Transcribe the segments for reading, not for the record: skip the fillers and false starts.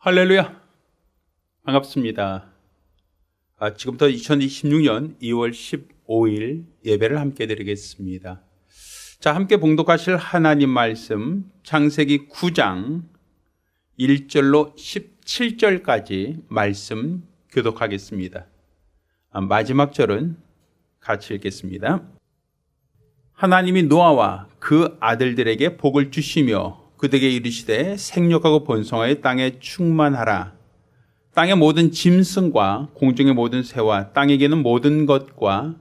할렐루야! 반갑습니다. 지금부터 2026년 2월 15일 예배를 함께 드리겠습니다. 자, 함께 봉독하실 하나님 말씀 창세기 9장 1절로 17절까지 말씀 교독하겠습니다. 마지막 절은 같이 읽겠습니다. 하나님이 노아와 그 아들들에게 복을 주시며 그들에게 이르시되 생육하고 번성하여 땅에 충만하라. 땅의 모든 짐승과 공중의 모든 새와 땅에게는 모든 것과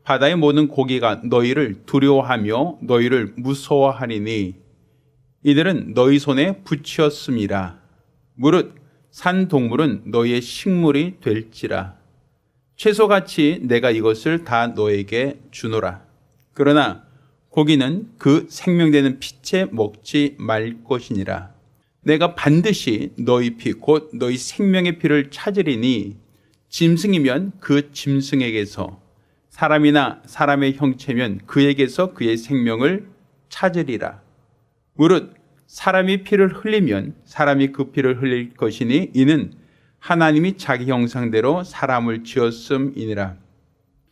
바다의 모든 고기가 너희를 두려워하며 너희를 무서워하리니 이들은 너희 손에 붙였음이라. 무릇 산 동물은 너희의 식물이 될지라. 채소같이 내가 이것을 다 너에게 주노라. 그러나 고기는 그 생명되는 피째 먹지 말 것이니라. 내가 반드시 너희 피 곧 너희 생명의 피를 찾으리니 짐승이면 그 짐승에게서 사람이나 사람의 형체면 그에게서 그의 생명을 찾으리라. 무릇 사람이 피를 흘리면 사람이 그 피를 흘릴 것이니 이는 하나님이 자기 형상대로 사람을 지었음이니라.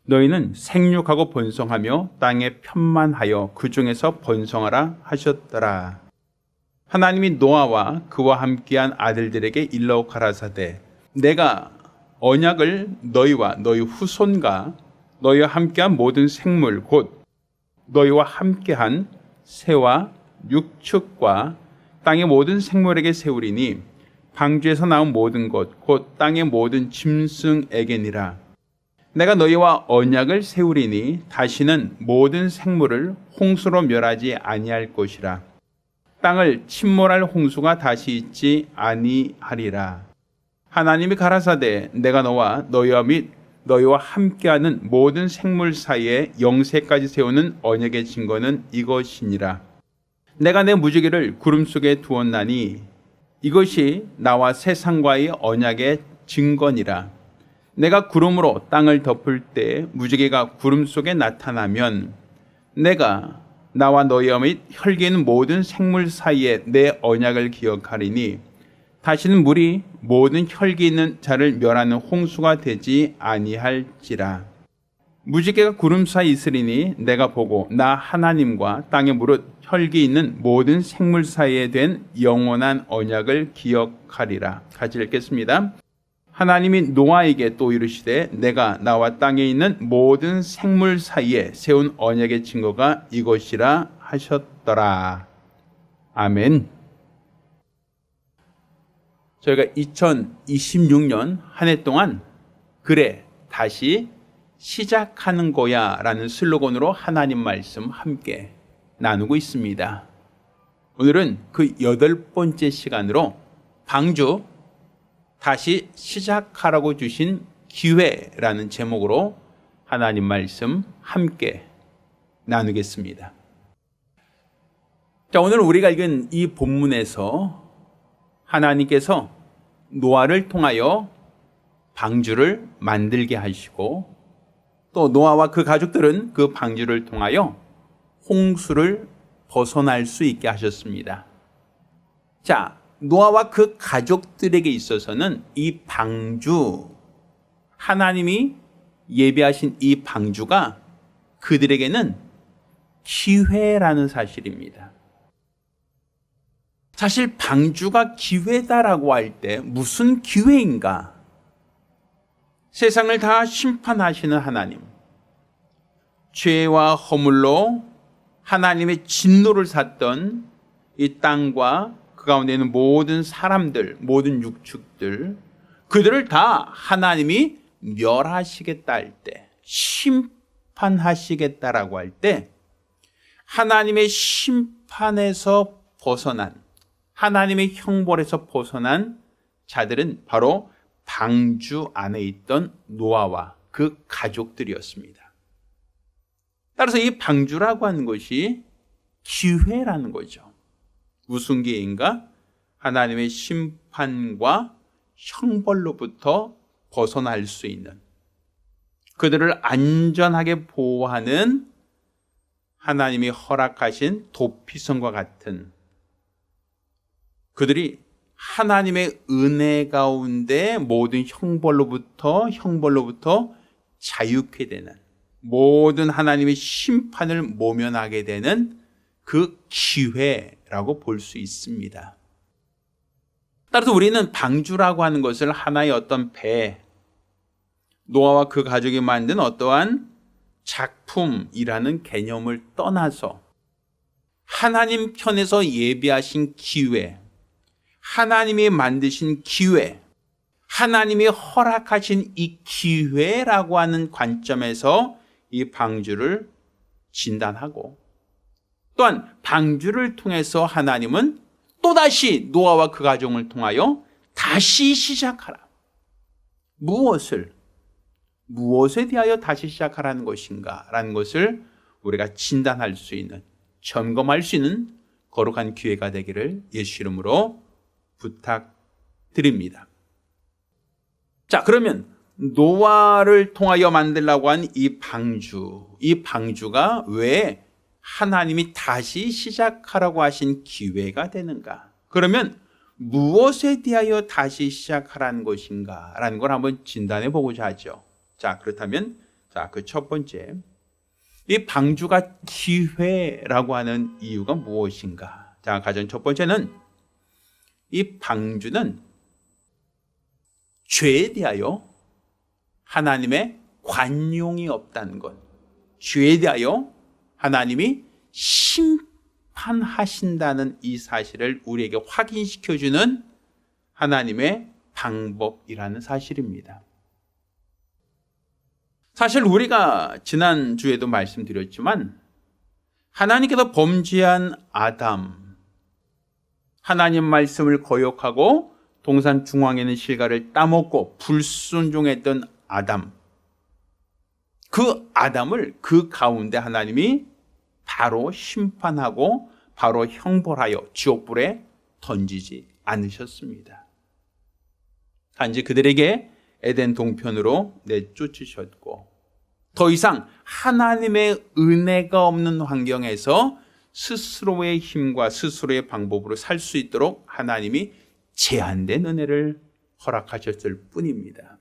너희는 생육하고 번성하며 땅에 편만하여 그 중에서 번성하라 하셨더라. 하나님이 노아와 그와 함께한 아들들에게 일러 가라사대 내가 언약을 너희와 너희 후손과 너희와 함께한 모든 생물 곧 너희와 함께한 새와 육축과 땅의 모든 생물에게 세우리니 방주에서 나온 모든 것 곧 땅의 모든 짐승에게니라. 내가 너희와 언약을 세우리니 다시는 모든 생물을 홍수로 멸하지 아니할 것이라. 땅을 침몰할 홍수가 다시 있지 아니하리라. 하나님이 가라사대 내가 너와 너희와 및 너희와 함께하는 모든 생물 사이에 영세까지 세우는 언약의 증거는 이것이니라. 내가 내 무지개를 구름 속에 두었나니 이것이 나와 세상과의 언약의 증거니라. 내가 구름으로 땅을 덮을 때 무지개가 구름 속에 나타나면 내가 나와 너희와 및 혈기 있는 모든 생물 사이에 내 언약을 기억하리니 다시는 물이 모든 혈기 있는 자를 멸하는 홍수가 되지 아니할지라. 무지개가 구름 사이 있으리니 내가 보고 나 하나님과 땅에 무릇 혈기 있는 모든 생물 사이에 된 영원한 언약을 기억하리라. 같이 읽겠습니다. 하나님이 노아에게 또 이르시되 내가 나와 땅에 있는 모든 생물 사이에 세운 언약의 증거가 이것이라 하셨더라. 아멘. 저희가 2026년 한 해 동안 그래 다시 시작하는 거야 라는 슬로건으로 하나님 말씀 함께 나누고 있습니다. 오늘은 그 8번째 시간으로 방주 다시 시작하라고 주신 기회라는 제목으로 하나님 말씀 함께 나누겠습니다. 자, 오늘 우리가 읽은 이 본문에서 하나님께서 노아를 통하여 방주를 만들게 하시고 또 노아와 그 가족들은 그 방주를 통하여 홍수를 벗어날 수 있게 하셨습니다. 자, 노아와 그 가족들에게 있어서는 이 방주, 하나님이 예비하신 이 방주가 그들에게는 기회라는 사실입니다. 사실 방주가 기회다라고 할 때 무슨 기회인가? 세상을 다 심판하시는 하나님, 죄와 허물로 하나님의 진노를 샀던 이 땅과 그 가운데 있는 모든 사람들, 모든 육축들, 그들을 다 하나님이 멸하시겠다 할 때, 심판하시겠다라고 할 때, 하나님의 심판에서 벗어난, 하나님의 형벌에서 벗어난 자들은 바로 방주 안에 있던 노아와 그 가족들이었습니다. 따라서 이 방주라고 하는 것이 기회라는 거죠. 무슨 기회인가? 하나님의 심판과 형벌로부터 벗어날 수 있는, 그들을 안전하게 보호하는 하나님이 허락하신 도피성과 같은, 그들이 하나님의 은혜 가운데 모든 형벌로부터 자유케 되는, 모든 하나님의 심판을 모면하게 되는 그 기회라고 볼 수 있습니다. 따라서 우리는 방주라고 하는 것을 하나의 어떤 배, 노아와 그 가족이 만든 어떠한 작품이라는 개념을 떠나서 하나님 편에서 예비하신 기회, 하나님이 만드신 기회, 하나님이 허락하신 이 기회라고 하는 관점에서 이 방주를 진단하고, 또한 방주를 통해서 하나님은 또다시 노아와 그 가정을 통하여 다시 시작하라. 무엇에 대하여 다시 시작하라는 것인가 라는 것을 우리가 진단할 수 있는, 점검할 수 있는 거룩한 기회가 되기를 예수 이름으로 부탁드립니다. 자, 그러면 노아를 통하여 만들려고 한 이 방주가 왜 하나님이 다시 시작하라고 하신 기회가 되는가? 그러면 무엇에 대하여 다시 시작하라는 것인가? 라는 걸 한번 진단해 보고자 하죠. 자, 그렇다면 그 첫 번째, 이 방주가 기회라고 하는 이유가 무엇인가? 자, 가장 첫 번째는 이 방주는 죄에 대하여 하나님의 관용이 없다는 것, 죄에 대하여 하나님이 심판하신다는 이 사실을 우리에게 확인시켜주는 하나님의 방법이라는 사실입니다. 사실 우리가 지난주에도 말씀드렸지만 하나님께서 범죄한 아담, 하나님 말씀을 거역하고 동산 중앙에 있는 실과를 따먹고 불순종했던 아담, 그 아담을 그 가운데 하나님이 바로 심판하고 바로 형벌하여 지옥불에 던지지 않으셨습니다. 단지 그들에게 에덴 동편으로 내쫓으셨고, 더 이상 하나님의 은혜가 없는 환경에서 스스로의 힘과 스스로의 방법으로 살 수 있도록 하나님이 제한된 은혜를 허락하셨을 뿐입니다.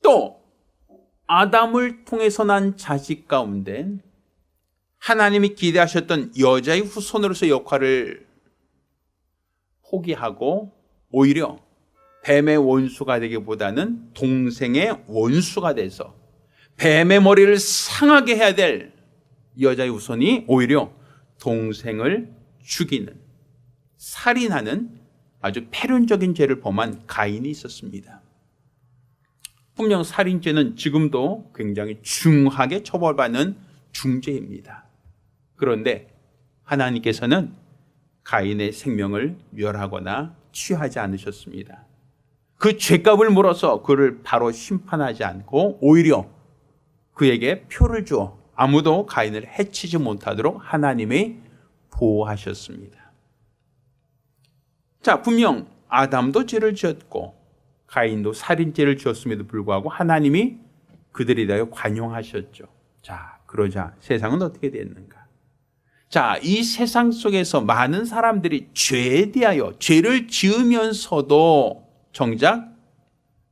또 아담을 통해서 난 자식 가운데 하나님이 기대하셨던 여자의 후손으로서 역할을 포기하고 오히려 뱀의 원수가 되기보다는 동생의 원수가 돼서 뱀의 머리를 상하게 해야 될 여자의 후손이 오히려 동생을 죽이는, 살인하는 아주 패륜적인 죄를 범한 가인이 있었습니다. 분명 살인죄는 지금도 굉장히 중하게 처벌받는 중죄입니다. 그런데 하나님께서는 가인의 생명을 멸하거나 취하지 않으셨습니다. 그 죄값을 물어서 그를 바로 심판하지 않고 오히려 그에게 표를 주어 아무도 가인을 해치지 못하도록 하나님이 보호하셨습니다. 자, 분명 아담도 죄를 지었고 가인도 살인죄를 지었음에도 불구하고 하나님이 그들에 대하여 관용하셨죠. 자, 그러자 세상은 어떻게 됐는가? 자, 이 세상 속에서 많은 사람들이 죄에 대하여 죄를 지으면서도 정작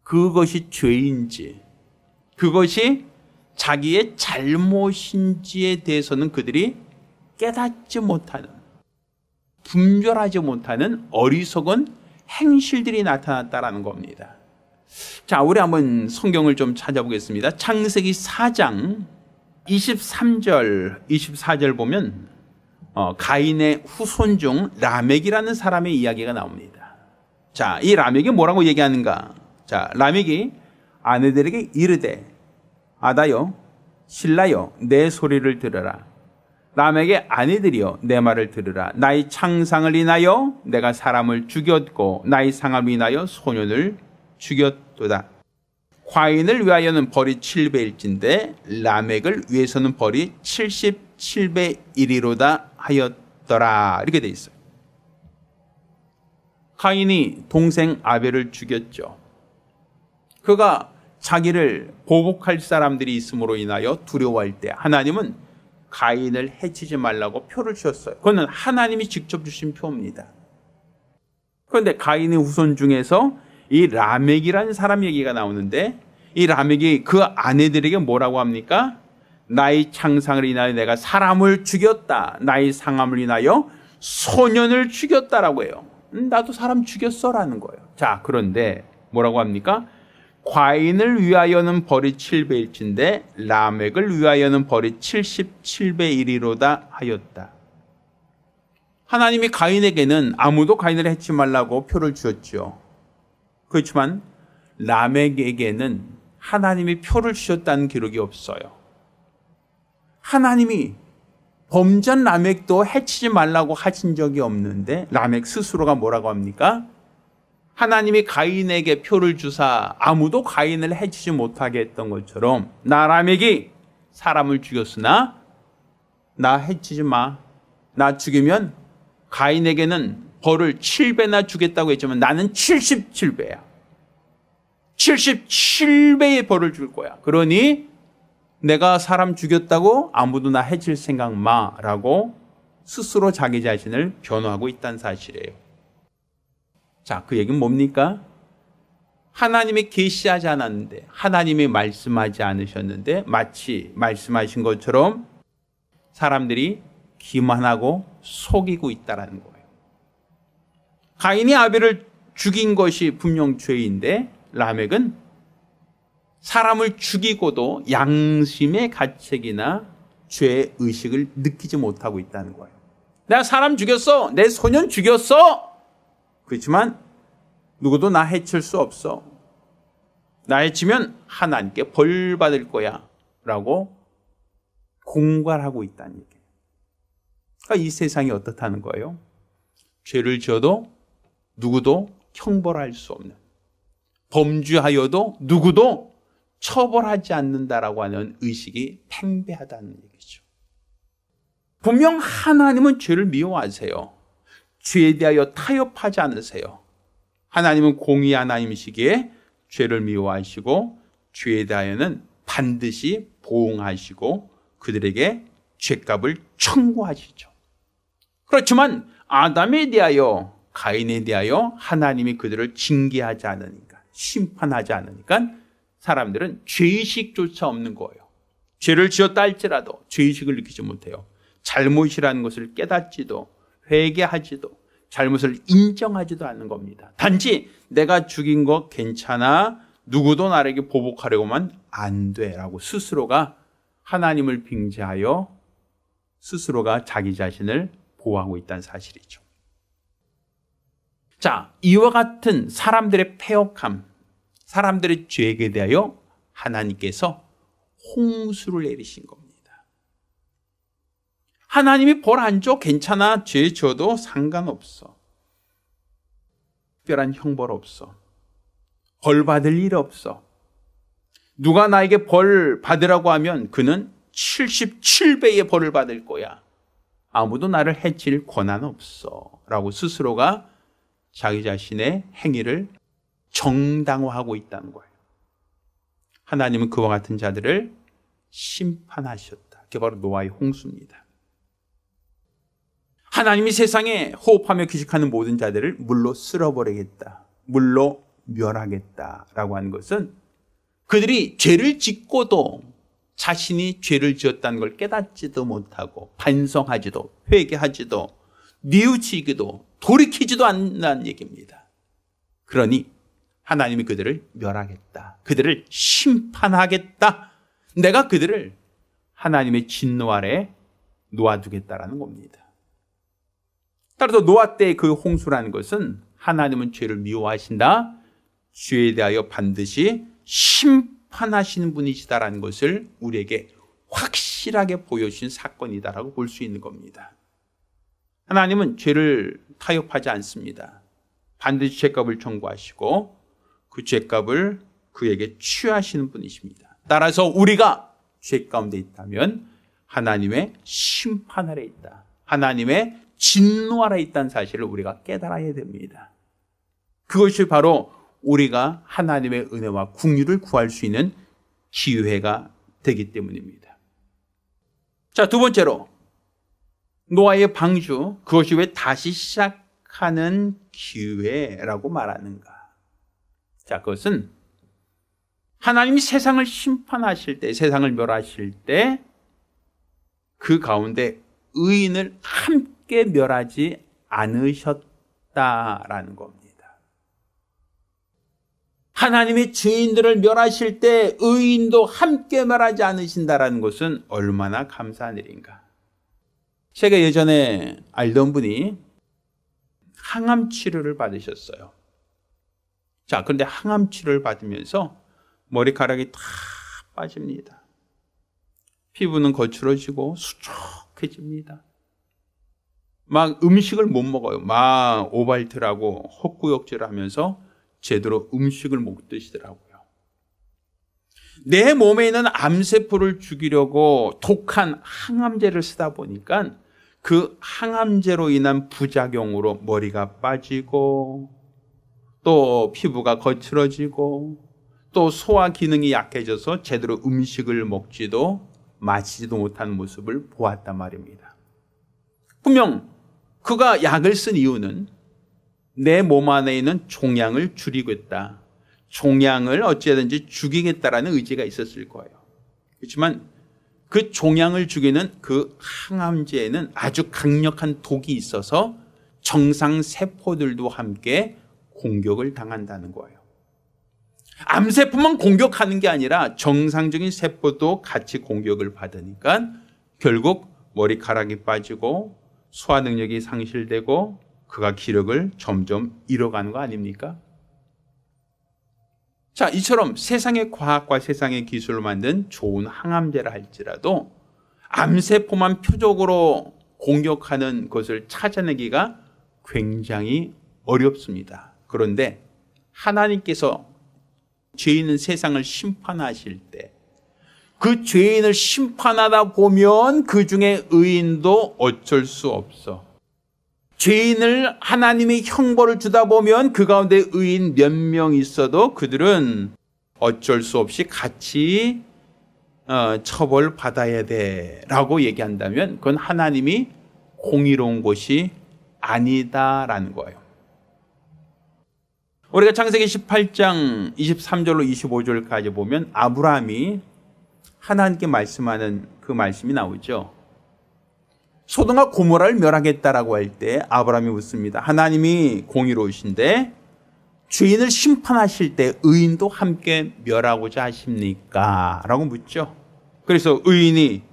그것이 죄인지, 그것이 자기의 잘못인지에 대해서는 그들이 깨닫지 못하는, 분별하지 못하는 어리석은 행실들이 나타났다라는 겁니다. 자, 우리 한번 성경을 좀 찾아보겠습니다. 창세기 4장 23절, 24절 보면 가인의 후손 중 라멕이라는 사람의 이야기가 나옵니다. 자, 이 라멕이 뭐라고 얘기하는가? 자, 라멕이 아내들에게 이르되 아다여 신라여 내 소리를 들으라. 라멕의 아내들이여 내 말을 들으라. 나의 창상을 인하여 내가 사람을 죽였고 나의 상함을 인하여 소년을 죽였도다. 과인을 위하여는 벌이 7배일진데 라멕을 위해서는 벌이 77배 1이로다 하였더라. 이렇게 돼 있어요. 가인이 동생 아벨을 죽였죠. 그가 자기를 보복할 사람들이 있음으로 인하여 두려워할 때 하나님은 가인을 해치지 말라고 표를 주셨어요. 그거는 하나님이 직접 주신 표입니다. 그런데 가인의 후손 중에서 이 라멕이라는 사람 얘기가 나오는데 이 라멕이 그 아내들에게 뭐라고 합니까? 나의 창상을 인하여 내가 사람을 죽였다. 나의 상함을 인하여 소년을 죽였다라고 해요. 나도 사람 죽였어라는 거예요. 자, 그런데 뭐라고 합니까? 과인을 위하여는 벌이 7배일진데 라멕을 위하여는 벌이 77배 1이로다 하였다. 하나님이 가인에게는 아무도 가인을 해치 말라고 표를 주었죠. 그렇지만 라멕에게는 하나님이 표를 주셨다는 기록이 없어요. 하나님이 범죄한 라멕도 해치지 말라고 하신 적이 없는데 라멕 스스로가 뭐라고 합니까? 하나님이 가인에게 표를 주사 아무도 가인을 해치지 못하게 했던 것처럼 나 라멕이 사람을 죽였으나 나 해치지 마. 나 죽이면 가인에게는 벌을 7배나 주겠다고 했지만 나는 77배야. 77배의 벌을 줄 거야. 그러니 내가 사람 죽였다고 아무도 나 해칠 생각 마라고 스스로 자기 자신을 변호하고 있다는 사실이에요. 자, 그 얘기는 뭡니까? 하나님이 계시하지 않았는데, 하나님이 말씀하지 않으셨는데 마치 말씀하신 것처럼 사람들이 기만하고 속이고 있다는 거예요. 가인이 아벨을 죽인 것이 분명 죄인데 라멕은 사람을 죽이고도 양심의 가책이나 죄의 의식을 느끼지 못하고 있다는 거예요. 내가 사람 죽였어. 내 소년 죽였어. 그렇지만 누구도 나 해칠 수 없어. 나 해치면 하나님께 벌 받을 거야 라고 공갈하고 있다는 얘기예요. 그러니까 이 세상이 어떻다는 거예요? 죄를 지어도 누구도 형벌할 수 없는, 범죄하여도 누구도 처벌하지 않는다라고 하는 의식이 팽배하다는 얘기죠. 분명 하나님은 죄를 미워하세요. 죄에 대하여 타협하지 않으세요. 하나님은 공의 하나님이시기에 죄를 미워하시고 죄에 대하여는 반드시 보응하시고 그들에게 죄값을 청구하시죠. 그렇지만 아담에 대하여, 가인에 대하여 하나님이 그들을 징계하지 않으니까, 심판하지 않으니까 사람들은 죄의식조차 없는 거예요. 죄를 지었다 할지라도 죄의식을 느끼지 못해요. 잘못이라는 것을 깨닫지도 회개하지도 잘못을 인정하지도 않는 겁니다. 단지 내가 죽인 거 괜찮아, 누구도 나에게 보복하려고만 안 돼라고 스스로가 하나님을 빙자하여 스스로가 자기 자신을 보호하고 있다는 사실이죠. 자, 이와 같은 사람들의 패역함, 사람들의 죄에 대하여 하나님께서 홍수를 내리신 겁니다. 하나님이 벌 안 줘? 괜찮아. 죄 줘도 상관없어. 특별한 형벌 없어. 벌 받을 일 없어. 누가 나에게 벌 받으라고 하면 그는 77배의 벌을 받을 거야. 아무도 나를 해칠 권한 없어. 라고 스스로가 자기 자신의 행위를 정당화하고 있다는 거예요. 하나님은 그와 같은 자들을 심판하셨다. 그게 바로 노아의 홍수입니다. 하나님이 세상에 호흡하며 규식하는 모든 자들을 물로 쓸어버리겠다. 물로 멸하겠다라고 하는 것은 그들이 죄를 짓고도 자신이 죄를 지었다는 걸 깨닫지도 못하고 반성하지도 회개하지도 뉘우치기도 돌이키지도 않는 얘기입니다. 그러니 하나님이 그들을 멸하겠다. 그들을 심판하겠다. 내가 그들을 하나님의 진노 아래 놓아두겠다라는 겁니다. 따라서 노아 때의 그 홍수라는 것은 하나님은 죄를 미워하신다. 죄에 대하여 반드시 심판하시는 분이시다라는 것을 우리에게 확실하게 보여주신 사건이다라고 볼 수 있는 겁니다. 하나님은 죄를 타협하지 않습니다. 반드시 죄값을 청구하시고 그 죄값을 그에게 취하시는 분이십니다. 따라서 우리가 죄 가운데 있다면 하나님의 심판 아래 있다. 하나님의 진노 아래 있다는 사실을 우리가 깨달아야 됩니다. 그것이 바로 우리가 하나님의 은혜와 긍휼을 구할 수 있는 기회가 되기 때문입니다. 자, 두 번째로 노아의 방주, 그것이 왜 다시 회복하는 기회라고 말하는가? 자, 그것은 하나님이 세상을 심판하실 때, 세상을 멸하실 때 그 가운데 의인을 함께 멸하지 않으셨다라는 겁니다. 하나님이 죄인들을 멸하실 때 의인도 함께 멸하지 않으신다라는 것은 얼마나 감사한 일인가. 제가 예전에 알던 분이 항암 치료를 받으셨어요. 자, 그런데 항암 치료를 받으면서 머리카락이 다 빠집니다. 피부는 거칠어지고 수척해집니다. 막 음식을 못 먹어요. 막 오발트라고 헛구역질을 하면서 제대로 음식을 못 드시더라고요. 내 몸에 있는 암세포를 죽이려고 독한 항암제를 쓰다 보니까 그 항암제로 인한 부작용으로 머리가 빠지고 또 피부가 거칠어지고 또 소화 기능이 약해져서 제대로 음식을 먹지도 마시지도 못하는 모습을 보았단 말입니다. 분명 그가 약을 쓴 이유는 내 몸 안에 있는 종양을 줄이겠다, 종양을 어찌하든지 죽이겠다라는 의지가 있었을 거예요. 그렇지만 그 종양을 죽이는 그 항암제에는 아주 강력한 독이 있어서 정상 세포들도 함께 공격을 당한다는 거예요. 암세포만 공격하는 게 아니라 정상적인 세포도 같이 공격을 받으니까 결국 머리카락이 빠지고 소화 능력이 상실되고 그가 기력을 점점 잃어가는 거 아닙니까? 자, 이처럼 세상의 과학과 세상의 기술로 만든 좋은 항암제라 할지라도 암세포만 표적으로 공격하는 것을 찾아내기가 굉장히 어렵습니다. 그런데 하나님께서 죄인은 세상을 심판하실 때 그 죄인을 심판하다 보면 그 중에 의인도 어쩔 수 없어. 죄인을 하나님의 형벌을 주다 보면 그 가운데 의인 몇 명 있어도 그들은 어쩔 수 없이 같이 처벌받아야 돼라고 얘기한다면 그건 하나님이 공의로운 것이 아니다라는 거예요. 우리가 창세기 18장 23절로 25절까지 보면 아브라함이 하나님께 말씀하는 그 말씀이 나오죠. 소돔과 고모라를 멸하겠다라고 할 때 아브라함이 묻습니다. 하나님이 공의로우신데 죄인을 심판하실 때 의인도 함께 멸하고자 하십니까? 라고 묻죠. 그래서 의인이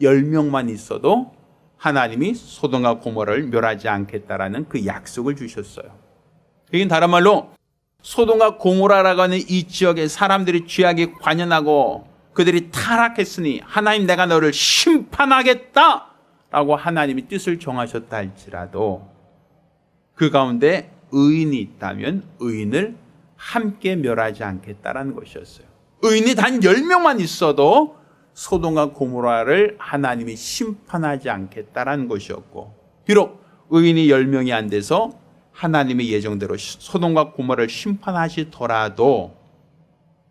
10명만 있어도 하나님이 소돔과 고모라를 멸하지 않겠다라는 그 약속을 주셨어요. 이건 다른 말로 소돔과 고모라라고 하는 이 지역의 사람들이 죄악에 관연하고 그들이 타락했으니 하나님 내가 너를 심판하겠다 라고 하나님이 뜻을 정하셨다 할지라도 그 가운데 의인이 있다면 의인을 함께 멸하지 않겠다라는 것이었어요. 의인이 단 10명만 있어도 소돔과 고모라를 하나님이 심판하지 않겠다라는 것이었고, 비록 의인이 10명이 안 돼서 하나님의 예정대로 소돔과 고모라를 심판하시더라도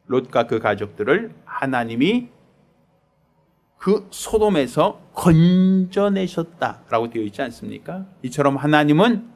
롯과 그 가족들을 하나님이 그 소돔에서 건져내셨다라고 되어 있지 않습니까? 이처럼 하나님은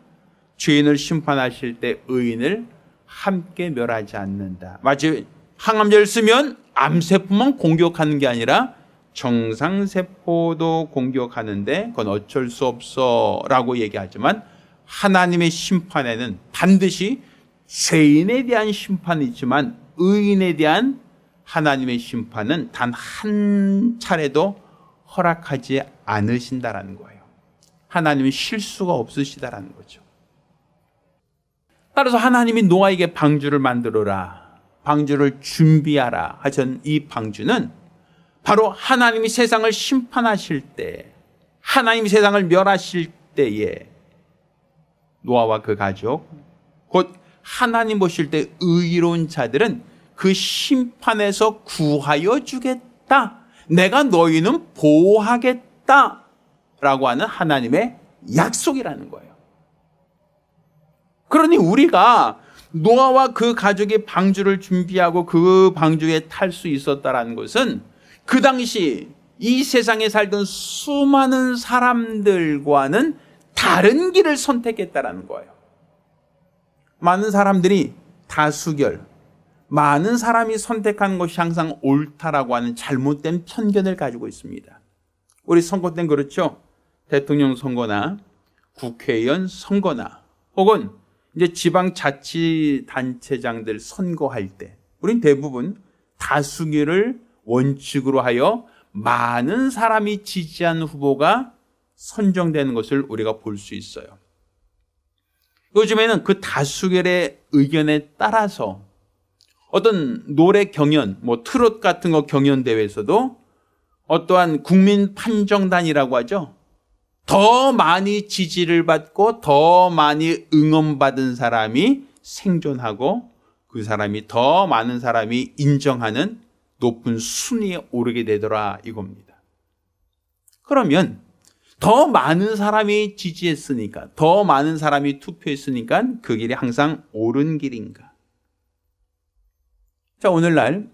죄인을 심판하실 때 의인을 함께 멸하지 않는다. 마치 항암제를 쓰면 암세포만 공격하는 게 아니라 정상세포도 공격하는데 그건 어쩔 수 없어 라고 얘기하지만 하나님의 심판에는 반드시 죄인에 대한 심판이 있지만 의인에 대한 하나님의 심판은 단 한 차례도 허락하지 않으신다라는 거예요. 하나님은 실수가 없으시다라는 거죠. 따라서 하나님이 노아에게 방주를 만들어라, 방주를 준비하라 하신 이 방주는 바로 하나님이 세상을 심판하실 때, 하나님이 세상을 멸하실 때에 노아와 그 가족, 곧 하나님 보실 때 의로운 자들은 그 심판에서 구하여 주겠다, 내가 너희는 보호하겠다 라고 하는 하나님의 약속이라는 거예요. 그러니 우리가 노아와 그 가족이 방주를 준비하고 그 방주에 탈 수 있었다는 것은 그 당시 이 세상에 살던 수많은 사람들과는 다른 길을 선택했다라는 거예요. 많은 사람들이 다수결, 많은 사람이 선택하는 것이 항상 옳다라고 하는 잘못된 편견을 가지고 있습니다. 우리 선거 때는 그렇죠. 대통령 선거나 국회의원 선거나 혹은 이제 지방자치단체장들 선거할 때 우린 대부분 다수결을 원칙으로 하여 많은 사람이 지지한 후보가 선정되는 것을 우리가 볼 수 있어요. 요즘에는 그 다수결의 의견에 따라서 어떤 노래 경연, 트롯 같은 거 경연 대회에서도 어떠한 국민 판정단이라고 하죠. 더 많이 지지를 받고 더 많이 응원받은 사람이 생존하고 그 사람이 더 많은 사람이 인정하는 높은 순위에 오르게 되더라 이겁니다. 그러면 더 많은 사람이 지지했으니까, 더 많은 사람이 투표했으니까 그 길이 항상 옳은 길인가? 자, 오늘날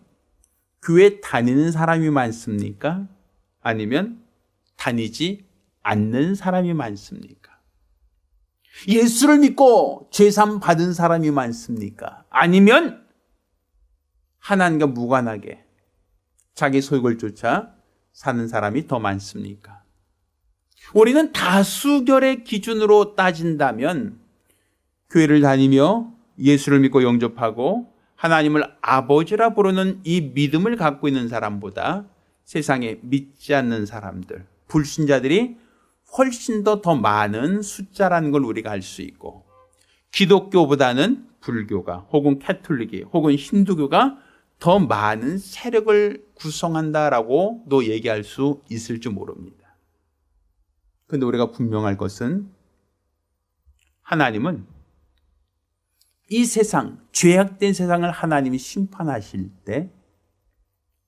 교회 다니는 사람이 많습니까? 아니면 다니지 않는 사람이 많습니까? 예수를 믿고 죄산 받은 사람이 많습니까? 아니면 하나님과 무관하게 자기 소욕을 쫓아 사는 사람이 더 많습니까? 우리는 다수결의 기준으로 따진다면 교회를 다니며 예수를 믿고 영접하고 하나님을 아버지라 부르는 이 믿음을 갖고 있는 사람보다 세상에 믿지 않는 사람들, 불신자들이 훨씬 더 많은 숫자라는 걸 우리가 알 수 있고, 기독교보다는 불교가 혹은 캐톨릭이 혹은 힌두교가 더 많은 세력을 구성한다라고도 얘기할 수 있을지 모릅니다. 그런데 우리가 분명할 것은 하나님은 이 세상, 죄악된 세상을 하나님이 심판하실 때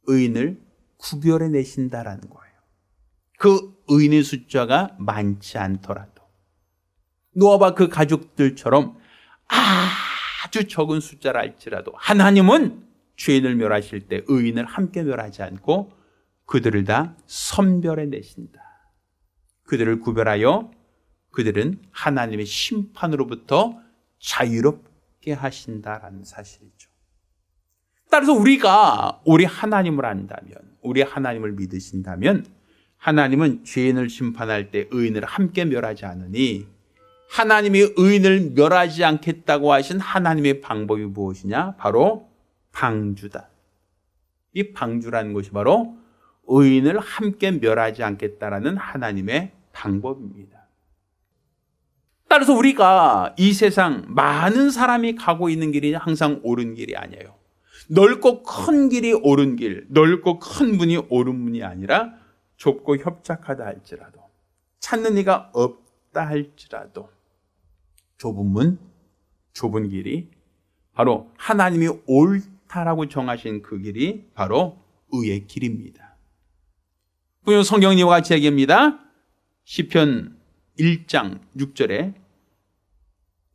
의인을 구별해 내신다라는 거예요. 그 의인의 숫자가 많지 않더라도 노아와 그 가족들처럼 아주 적은 숫자라 할지라도 하나님은 죄인을 멸하실 때 의인을 함께 멸하지 않고 그들을 다 선별해 내신다. 그들을 구별하여 그들은 하나님의 심판으로부터 자유롭게 하신다라는 사실이죠. 따라서 우리가 우리 하나님을 안다면, 우리 하나님을 믿으신다면 하나님은 죄인을 심판할 때 의인을 함께 멸하지 않으니 하나님이 의인을 멸하지 않겠다고 하신 하나님의 방법이 무엇이냐? 바로 방주다. 이 방주라는 것이 바로 의인을 함께 멸하지 않겠다라는 하나님의 방법입니다. 따라서 우리가 이 세상 많은 사람이 가고 있는 길이 항상 옳은 길이 아니에요. 넓고 큰 길이 옳은 길, 넓고 큰 문이 옳은 문이 아니라 좁고 협착하다 할지라도, 찾는 이가 없다 할지라도 좁은 문, 좁은 길이 바로 하나님이 옳다라고 정하신 그 길이 바로 의의 길입니다. 분명 성경은 이와 같이 얘기합니다. 시편 1장 6절에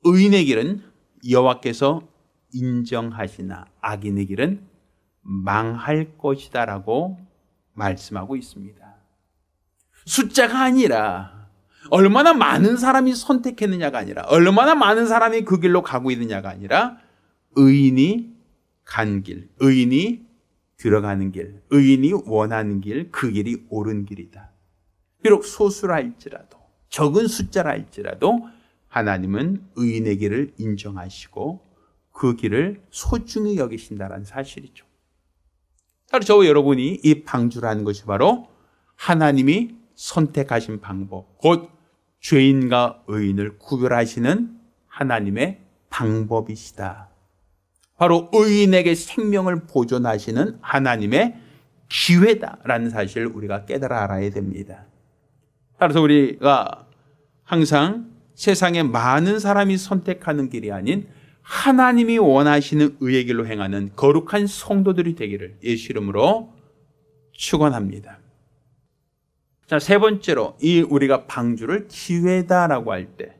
의인의 길은 여호와께서 인정하시나 악인의 길은 망할 것이다 라고 말씀하고 있습니다. 숫자가 아니라 얼마나 많은 사람이 선택했느냐가 아니라 얼마나 많은 사람이 그 길로 가고 있느냐가 아니라 의인이 간 길, 의인이 들어가는 길, 의인이 원하는 길, 그 길이 옳은 길이다. 비록 소수라 할지라도 적은 숫자라 할지라도 하나님은 의인의 길을 인정하시고 그 길을 소중히 여기신다는 사실이죠. 따라서 저와 여러분이 이 방주라는 것이 바로 하나님이 선택하신 방법, 곧 죄인과 의인을 구별하시는 하나님의 방법이시다. 바로 의인에게 생명을 보존하시는 하나님의 기회다라는 사실을 우리가 깨달아 알아야 됩니다. 따라서 우리가 항상 세상에 많은 사람이 선택하는 길이 아닌 하나님이 원하시는 의의 길로 행하는 거룩한 성도들이 되기를 예수 이름으로 축원합니다. 자, 세 번째로 이 우리가 방주를 기회다라고 할 때,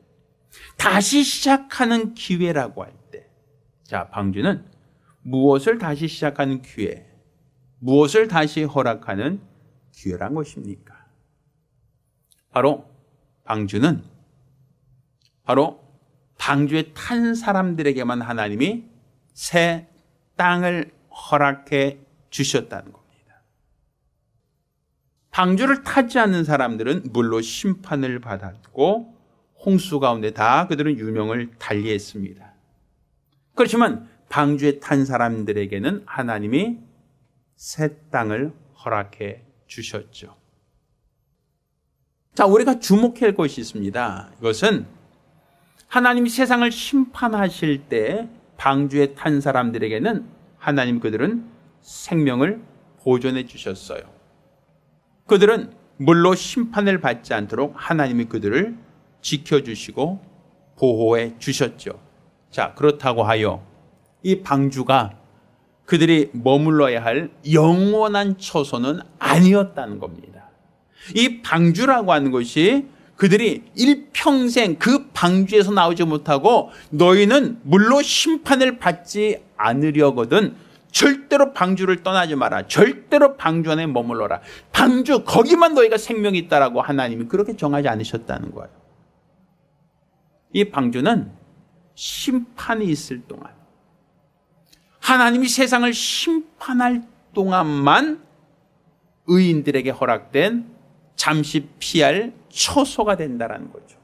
다시 시작하는 기회라고 할 때, 자, 방주는 무엇을 다시 시작하는 기회, 무엇을 다시 허락하는 기회란 것입니까? 바로 방주는 바로 방주에 탄 사람들에게만 하나님이 새 땅을 허락해 주셨다는 겁니다. 방주를 타지 않는 사람들은 물로 심판을 받았고 홍수 가운데 다 그들은 유명을 달리했습니다. 그렇지만 방주에 탄 사람들에게는 하나님이 새 땅을 허락해 주셨죠. 자, 우리가 주목해야 할 것이 있습니다. 이것은 하나님이 세상을 심판하실 때 방주에 탄 사람들에게는 하나님 그들은 생명을 보존해 주셨어요. 그들은 물로 심판을 받지 않도록 하나님이 그들을 지켜주시고 보호해 주셨죠. 자, 그렇다고 하여 이 방주가 그들이 머물러야 할 영원한 처소는 아니었다는 겁니다. 이 방주라고 하는 것이 그들이 일평생 그 방주에서 나오지 못하고 너희는 물로 심판을 받지 않으려거든 절대로 방주를 떠나지 마라. 절대로 방주 안에 머물러라. 방주 거기만 너희가 생명이 있다라고 하나님이 그렇게 정하지 않으셨다는 거예요. 이 방주는 심판이 있을 동안 하나님이 세상을 심판할 동안만 의인들에게 허락된 잠시 피할 처소가 된다는 거죠.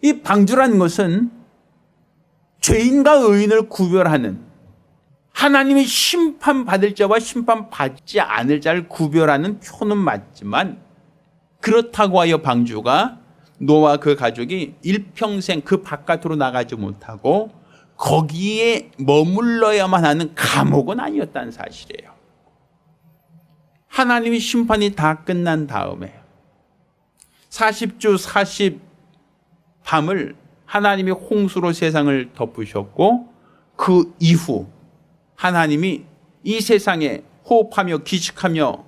이 방주라는 것은 죄인과 의인을 구별하는 하나님이 심판받을 자와 심판받지 않을 자를 구별하는 표는 맞지만 그렇다고 하여 방주가 노아와 그 가족이 일평생 그 바깥으로 나가지 못하고 거기에 머물러야만 하는 감옥은 아니었다는 사실이에요. 하나님이 심판이 다 끝난 다음에 40주 40밤을 하나님이 홍수로 세상을 덮으셨고 그 이후 하나님이 이 세상에 호흡하며 기식하며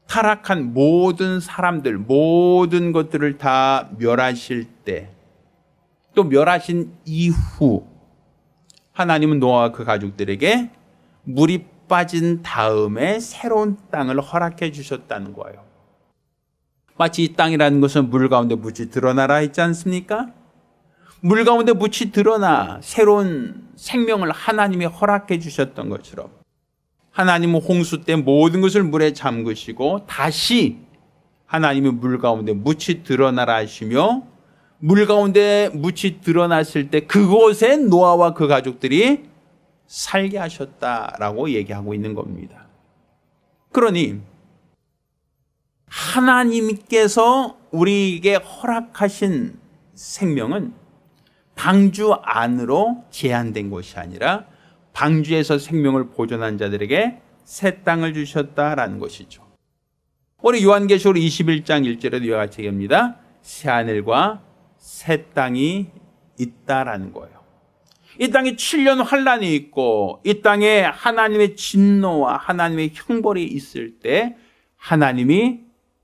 타락한 모든 사람들, 모든 것들을 다 멸하실 때, 또 멸하신 이후 하나님은 노아와 그 가족들에게 물이 빠진 다음에 새로운 땅을 허락해 주셨다는 거예요. 마치 이 땅이라는 것은 물 가운데 묻이 드러나라 했지 않습니까? 물 가운데 묻이 드러나 새로운 생명을 하나님이 허락해 주셨던 것처럼 하나님은 홍수 때 모든 것을 물에 잠그시고 다시 하나님이 물 가운데 묻이 드러나라 하시며 물 가운데 묻이 드러났을 때 그곳에 노아와 그 가족들이 살게 하셨다라고 얘기하고 있는 겁니다. 그러니 하나님께서 우리에게 허락하신 생명은 방주 안으로 제한된 것이 아니라 방주에서 생명을 보존한 자들에게 새 땅을 주셨다라는 것이죠. 우리 요한계시록 21장 1절에도 이와 같이 얘기합니다. 새 하늘과 새 땅이 있다라는 거예요. 이 땅에 7년 환란이 있고 이 땅에 하나님의 진노와 하나님의 형벌이 있을 때 하나님이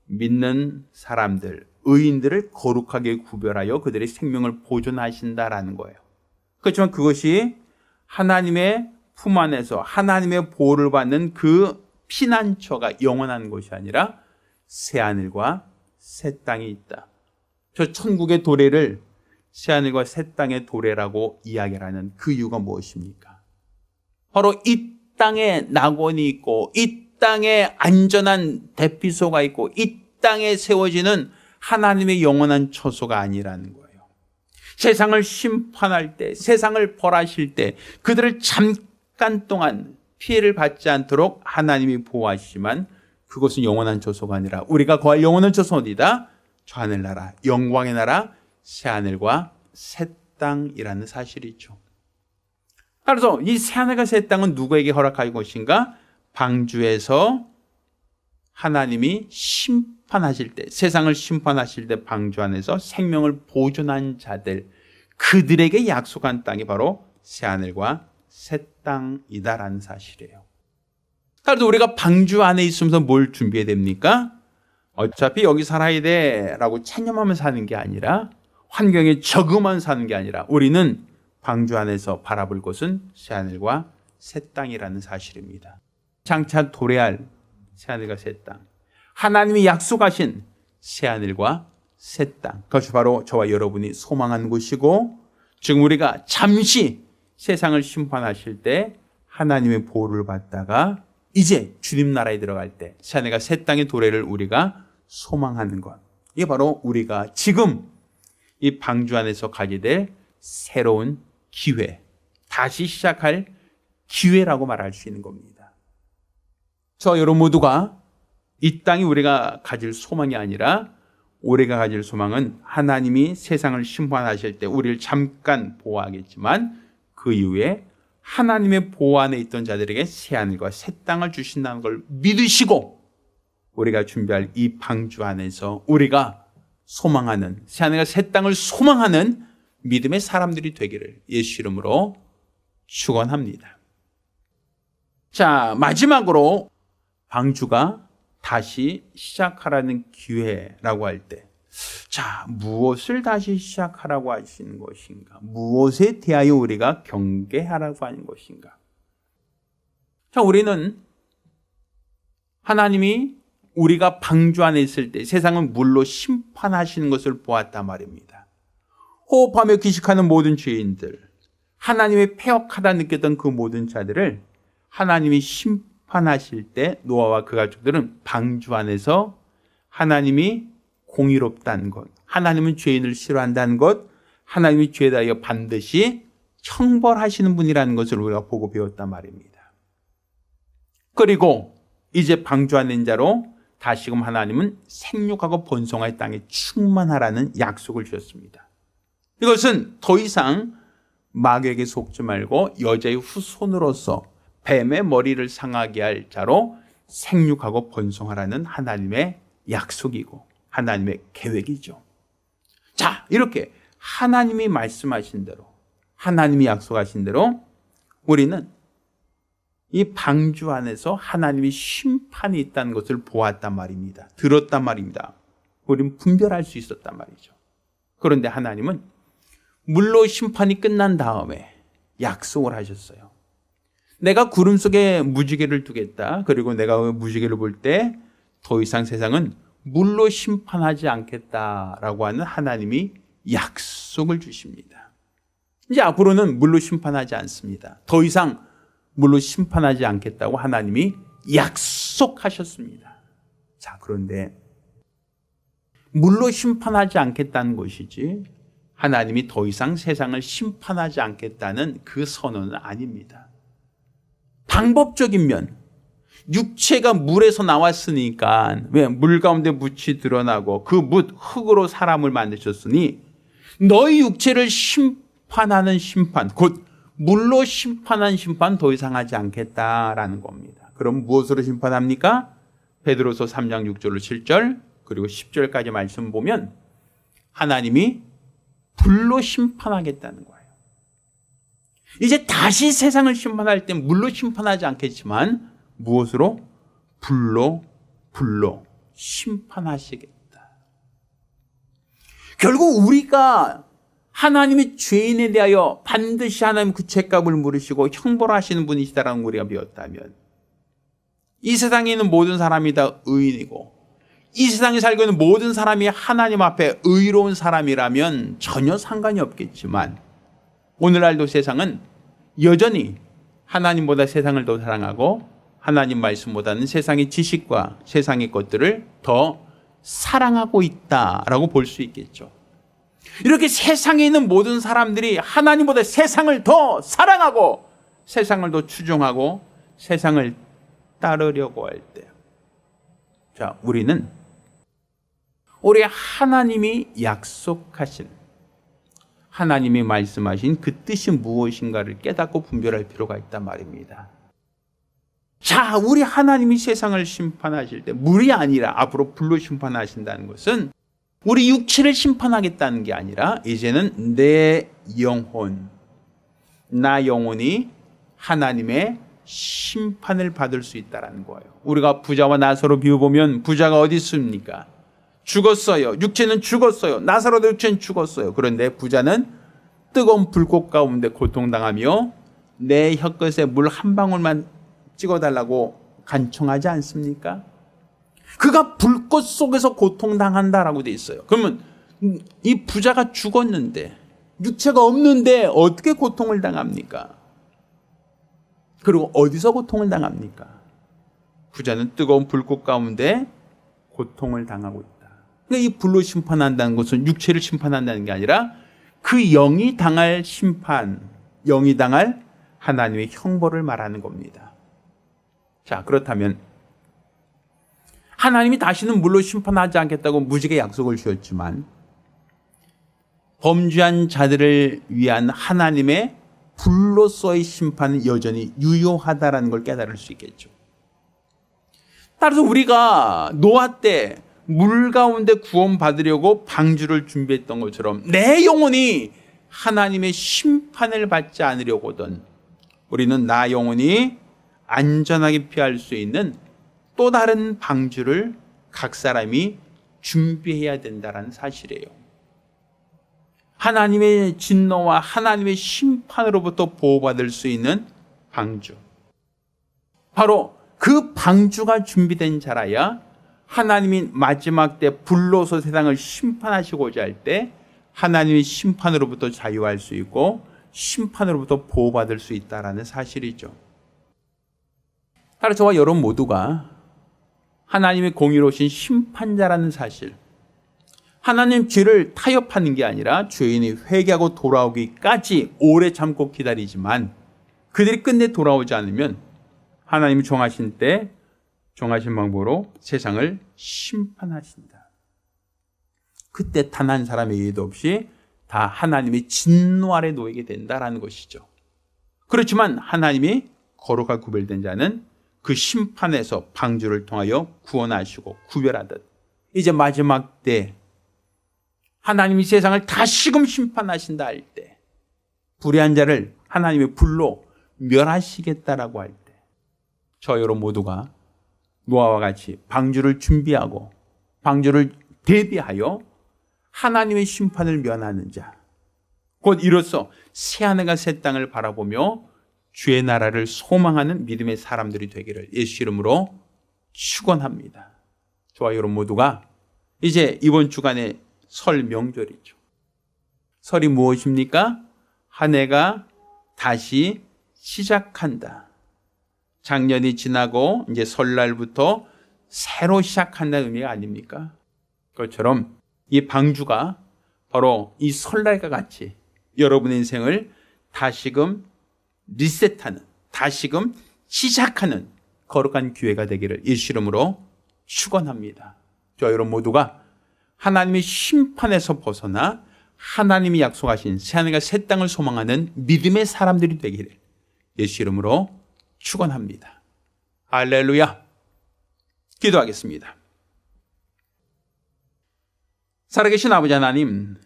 믿는 사람들, 의인들을 거룩하게 구별하여 그들의 생명을 보존하신다라는 거예요. 그렇지만 그것이 하나님의 품 안에서 하나님의 보호를 받는 그 피난처가 영원한 것이 아니라 새하늘과 새 땅이 있다. 저 천국의 도래를 새하늘과 새 땅의 도래라고 이야기를 하는 그 이유가 무엇입니까? 바로 이 땅에 낙원이 있고 이 땅에 안전한 대피소가 있고 이 땅에 세워지는 하나님의 영원한 처소가 아니라는 거예요. 세상을 심판할 때, 세상을 벌하실 때 그들을 잠깐 동안 피해를 받지 않도록 하나님이 보호하시지만 그것은 영원한 처소가 아니라 우리가 거할 영원한 처소 어디다? 저 하늘나라, 영광의 나라, 새하늘과 새 땅이라는 사실이죠. 따라서 이 새하늘과 새 땅은 누구에게 허락할 것인가? 방주에서 하나님이 심판하실 때, 세상을 심판하실 때 방주 안에서 생명을 보존한 자들, 그들에게 약속한 땅이 바로 새하늘과 새 땅이다라는 사실이에요. 따라서 우리가 방주 안에 있으면서 뭘 준비해야 됩니까? 어차피 여기 살아야 돼라고 체념하며 사는 게 아니라 환경에 적응만 사는 게 아니라 우리는 방주 안에서 바라볼 것은 새하늘과 새 땅이라는 사실입니다. 장차 도래할 새하늘과 새 땅, 하나님이 약속하신 새하늘과 새 땅. 그것이 바로 저와 여러분이 소망하는 곳이고 지금 우리가 잠시 세상을 심판하실 때 하나님의 보호를 받다가 이제 주님 나라에 들어갈 때 새하늘과 새 땅의 도래를 우리가 소망하는 것. 이게 바로 우리가 지금 이 방주 안에서 가게 될 새로운 기회, 다시 시작할 기회라고 말할 수 있는 겁니다. 저 여러분 모두가 이 땅이 우리가 가질 소망이 아니라 우리가 가질 소망은 하나님이 세상을 심판하실 때 우리를 잠깐 보호하겠지만 그 이후에 하나님의 보호 안에 있던 자들에게 새하늘과 새 땅을 주신다는 걸 믿으시고 우리가 준비할 이 방주 안에서 우리가 소망하는 새하늘과 새 땅을 소망하는 믿음의 사람들이 되기를 예수 이름으로 축원합니다. 자, 마지막으로 방주가 다시 시작하라는 기회라고 할 때, 자, 무엇을 다시 시작하라고 하시는 것인가? 무엇에 대하여 우리가 경계하라고 하는 것인가? 자, 우리는 하나님이 우리가 방주 안에 있을 때 세상을 물로 심판하시는 것을 보았단 말입니다. 호흡하며 기식하는 모든 죄인들, 하나님의 폐역하다 느꼈던 그 모든 자들을 하나님이 심판하실 때 노아와 그 가족들은 방주 안에서 하나님이 공의롭다는 것, 하나님은 죄인을 싫어한다는 것, 하나님이 죄에 대하여 반드시 형벌하시는 분이라는 것을 우리가 보고 배웠단 말입니다. 그리고 이제 방주 안에 있는 자로 다시금 하나님은 생육하고 번성할 땅에 충만하라는 약속을 주셨습니다. 이것은 더 이상 마귀에게 속지 말고 여자의 후손으로서 뱀의 머리를 상하게 할 자로 생육하고 번성하라는 하나님의 약속이고 하나님의 계획이죠. 자, 이렇게 하나님이 말씀하신 대로, 하나님이 약속하신 대로 우리는 이 방주 안에서 하나님이 심판이 있다는 것을 보았단 말입니다. 들었단 말입니다. 우리는 분별할 수 있었단 말이죠. 그런데 하나님은 물로 심판이 끝난 다음에 약속을 하셨어요. 내가 구름 속에 무지개를 두겠다. 그리고 내가 그 무지개를 볼 때 더 이상 세상은 물로 심판하지 않겠다라고 하는 하나님이 약속을 주십니다. 이제 앞으로는 물로 심판하지 않습니다. 더 이상 물로 심판하지 않겠다고 하나님이 약속하셨습니다. 자, 그런데 물로 심판하지 않겠다는 것이지 하나님이 더 이상 세상을 심판하지 않겠다는 그 선언은 아닙니다. 방법적인 면, 육체가 물에서 나왔으니까 왜 물 가운데 묻이 드러나고 그 묻 흙으로 사람을 만드셨으니 너희 육체를 심판하는 심판, 곧 물로 심판한 심판 더 이상 하지 않겠다라는 겁니다. 그럼 무엇으로 심판합니까? 베드로서 3장 6절 7절 그리고 10절까지 말씀 보면 하나님이 불로 심판하겠다는 거예요. 이제 다시 세상을 심판할 때 물로 심판하지 않겠지만 무엇으로? 불로 심판하시겠다. 결국 우리가 하나님의 죄인에 대하여 반드시 하나님 그 죄값을 물으시고 형벌하시는 분이시다라는 우리가 배웠다면 이 세상에 있는 모든 사람이 다 의인이고 이 세상에 살고 있는 모든 사람이 하나님 앞에 의로운 사람이라면 전혀 상관이 없겠지만 오늘날도 세상은 여전히 하나님보다 세상을 더 사랑하고 하나님 말씀보다는 세상의 지식과 세상의 것들을 더 사랑하고 있다라고 볼 수 있겠죠. 이렇게 세상에 있는 모든 사람들이 하나님보다 세상을 더 사랑하고 세상을 더 추종하고 세상을 따르려고 할 때, 자, 우리는 우리 하나님이 약속하신 하나님이 말씀하신 그 뜻이 무엇인가를 깨닫고 분별할 필요가 있단 말입니다. 자, 우리 하나님이 세상을 심판하실 때 물이 아니라 앞으로 불로 심판하신다는 것은 우리 육체를 심판하겠다는 게 아니라 이제는 내 영혼, 나 영혼이 하나님의 심판을 받을 수 있다는 거예요. 우리가 부자와 나사로 비유보면 부자가 어디 있습니까? 죽었어요. 육체는 죽었어요. 나사로도 육체는 죽었어요. 그런데 부자는 뜨거운 불꽃 가운데 고통당하며 내 혀끝에 물 한 방울만 찍어달라고 간청하지 않습니까? 그가 불꽃 속에서 고통당한다라고 돼 있어요. 그러면 이 부자가 죽었는데, 육체가 없는데 어떻게 고통을 당합니까? 그리고 어디서 고통을 당합니까? 부자는 뜨거운 불꽃 가운데 고통을 당하고 있다. 그러니까 이 불로 심판한다는 것은 육체를 심판한다는 게 아니라 그 영이 당할 심판, 영이 당할 하나님의 형벌을 말하는 겁니다. 자, 그렇다면 하나님이 다시는 물로 심판하지 않겠다고 무지개 약속을 주었지만 범죄한 자들을 위한 하나님의 불로서의 심판은 여전히 유효하다는 걸 깨달을 수 있겠죠. 따라서 우리가 노아 때 물 가운데 구원받으려고 방주를 준비했던 것처럼 내 영혼이 하나님의 심판을 받지 않으려거든 우리는 나 영혼이 안전하게 피할 수 있는 또 다른 방주를 각 사람이 준비해야 된다는 사실이에요. 하나님의 진노와 하나님의 심판으로부터 보호받을 수 있는 방주. 바로 그 방주가 준비된 자라야 하나님이 마지막 때 불로서 세상을 심판하시고자 할 때 하나님의 심판으로부터 자유할 수 있고 심판으로부터 보호받을 수 있다는 사실이죠. 따라 저와 여러분 모두가 하나님의 공의로우신 심판자라는 사실, 하나님 죄를 타협하는 게 아니라 죄인이 회개하고 돌아오기까지 오래 참고 기다리지만 그들이 끝내 돌아오지 않으면 하나님이 정하신 때 정하신 방법으로 세상을 심판하신다. 그때 단 한 사람의 예의도 없이 다 하나님의 진노 아래 놓이게 된다라는 것이죠. 그렇지만 하나님이 거룩하고 구별된 자는 그 심판에서 방주를 통하여 구원하시고 구별하듯 이제 마지막 때 하나님이 세상을 다시금 심판하신다 할 때 불의한 자를 하나님의 불로 멸하시겠다라고 할 때 저 여러분 모두가 노아와 같이 방주를 준비하고 방주를 대비하여 하나님의 심판을 면하는 자, 곧 이로써 새하늘과 새 땅을 바라보며 주의 나라를 소망하는 믿음의 사람들이 되기를 예수 이름으로 축원합니다. 저와 여러분 모두가 이제 이번 주간에 설 명절이죠. 설이 무엇입니까? 한 해가 다시 시작한다. 작년이 지나고 이제 설날부터 새로 시작한다는 의미가 아닙니까? 그것처럼 이 방주가 바로 이 설날과 같이 여러분의 인생을 다시금 리셋하는, 다시금 시작하는 거룩한 기회가 되기를 예수 이름으로 축원합니다. 저 여러분 모두가 하나님의 심판에서 벗어나 하나님이 약속하신 새하늘과 새 땅을 소망하는 믿음의 사람들이 되기를 예수 이름으로 축원합니다. 할렐루야. 기도하겠습니다. 살아계신 아버지 하나님,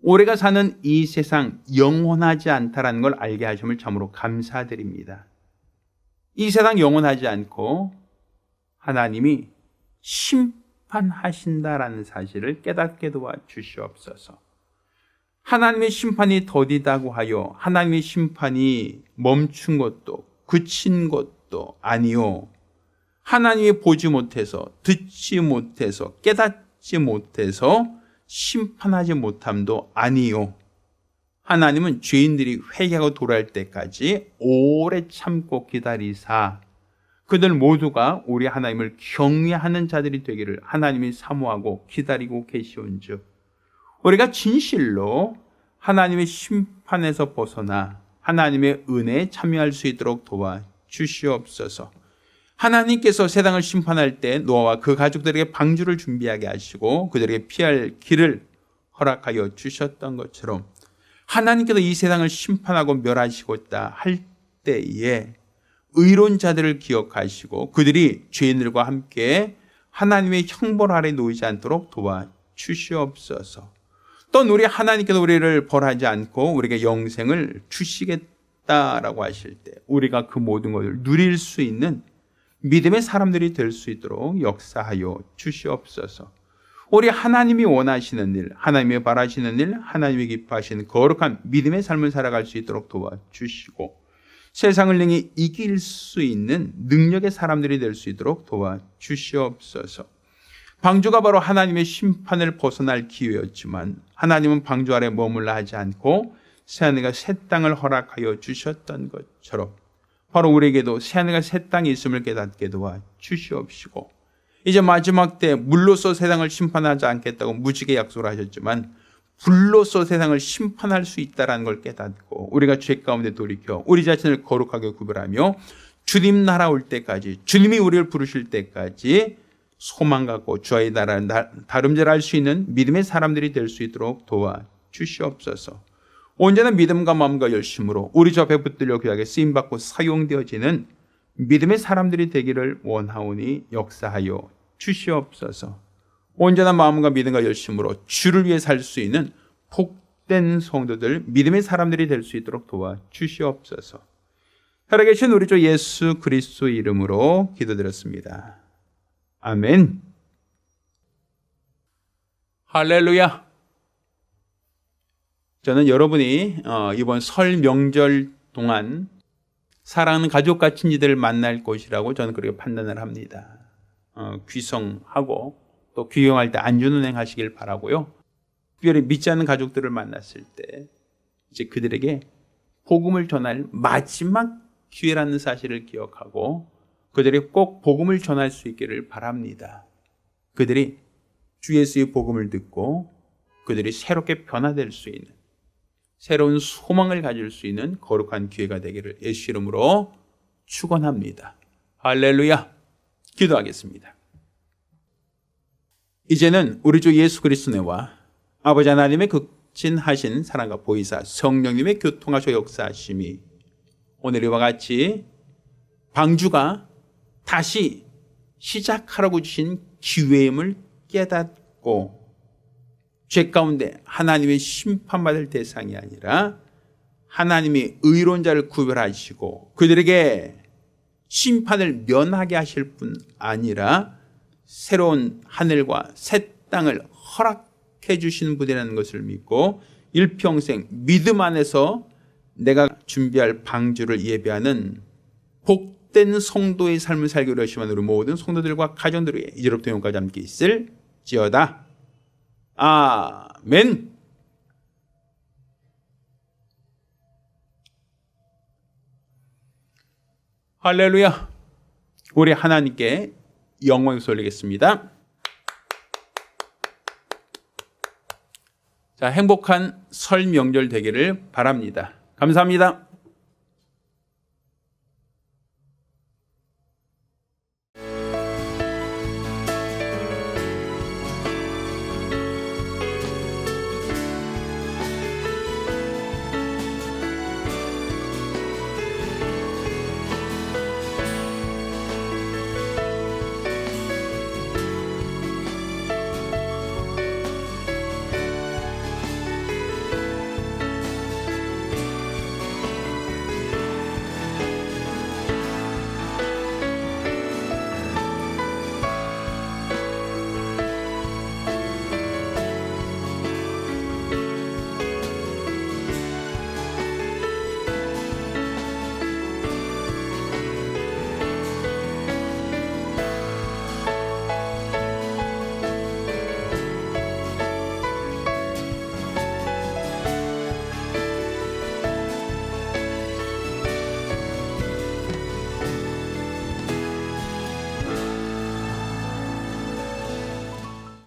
우리가 사는 이 세상 영원하지 않다라는 걸 알게 하심을 참으로 감사드립니다. 이 세상 영원하지 않고 하나님이 심판하신다라는 사실을 깨닫게 도와주시옵소서. 하나님의 심판이 더디다고 하여 하나님의 심판이 멈춘 것도 그친 것도 아니요, 하나님이 보지 못해서 듣지 못해서 깨닫지 못해서 심판하지 못함도 아니요, 하나님은 죄인들이 회개하고 돌아올 때까지 오래 참고 기다리사 그들 모두가 우리 하나님을 경외하는 자들이 되기를 하나님이 사모하고 기다리고 계시온즉 우리가 진실로 하나님의 심판에서 벗어나 하나님의 은혜에 참여할 수 있도록 도와주시옵소서. 하나님께서 세상을 심판할 때 노아와 그 가족들에게 방주를 준비하게 하시고 그들에게 피할 길을 허락하여 주셨던 것처럼 하나님께서 이 세상을 심판하고 멸하시고자 할 때에 의로운 자들을 기억하시고 그들이 죄인들과 함께 하나님의 형벌 아래 놓이지 않도록 도와주시옵소서. 또 우리 하나님께서 우리를 벌하지 않고 우리에게 영생을 주시겠다라고 하실 때 우리가 그 모든 것을 누릴 수 있는 믿음의 사람들이 될 수 있도록 역사하여 주시옵소서. 우리 하나님이 원하시는 일, 하나님이 바라시는 일, 하나님이 기뻐하시는 거룩한 믿음의 삶을 살아갈 수 있도록 도와주시고 세상을 능히 이길 수 있는 능력의 사람들이 될 수 있도록 도와주시옵소서. 방주가 바로 하나님의 심판을 벗어날 기회였지만 하나님은 방주 아래 머물러 하지 않고 새하늘과 새 땅을 허락하여 주셨던 것처럼 바로 우리에게도 새하늘과 새 땅이 있음을 깨닫게 도와 주시옵시고, 이제 마지막 때 물로써 세상을 심판하지 않겠다고 무지개 약속을 하셨지만 불로써 세상을 심판할 수 있다는 걸 깨닫고 우리가 죄 가운데 돌이켜 우리 자신을 거룩하게 구별하며 주님 나라 올 때까지, 주님이 우리를 부르실 때까지 소망 갖고 주의 나라를 다름질할 수 있는 믿음의 사람들이 될 수 있도록 도와 주시옵소서. 언제나 믿음과 마음과 열심으로 우리 주 앞에 붙들려 귀하게 쓰임받고 사용되어지는 믿음의 사람들이 되기를 원하오니 역사하여 주시옵소서. 언제나 마음과 믿음과 열심으로 주를 위해 살 수 있는 복된 성도들, 믿음의 사람들이 될 수 있도록 도와 주시옵소서. 살아계신 우리 주 예수 그리스도 이름으로 기도드렸습니다. 아멘. 할렐루야. 저는 여러분이 이번 설 명절 동안 사랑하는 가족 같은 이들을 만날 곳이라고 저는 그렇게 판단을 합니다. 귀성하고 또 귀경할 때 안전운행 하시길 바라고요. 특별히 믿지 않는 가족들을 만났을 때 이제 그들에게 복음을 전할 마지막 기회라는 사실을 기억하고 그들이 꼭 복음을 전할 수 있기를 바랍니다. 그들이 주 예수의 복음을 듣고 그들이 새롭게 변화될 수 있는, 새로운 소망을 가질 수 있는 거룩한 기회가 되기를 예수 이름으로 축원합니다. 할렐루야. 기도하겠습니다. 이제는 우리 주 예수 그리스도와 아버지 하나님의 극진하신 사랑과 보이사 성령님의 교통하셔 역사하심이 오늘 이와 같이 방주가 다시 시작하라고 주신 기회임을 깨닫고 죄 가운데 하나님의 심판받을 대상이 아니라 하나님이 의로운 자를 구별하시고 그들에게 심판을 면하게 하실 뿐 아니라 새로운 하늘과 새 땅을 허락해 주시는 분이라는 것을 믿고 일평생 믿음 안에서 내가 준비할 방주를 예배하는 복된 성도의 삶을 살기로 하시면 우리 모든 성도들과 가정들에게 이제로부터 영원까지 함께 있을지어다. 아멘. 할렐루야. 우리 하나님께 영광을 돌리겠습니다. 자, 행복한 설 명절 되기를 바랍니다. 감사합니다.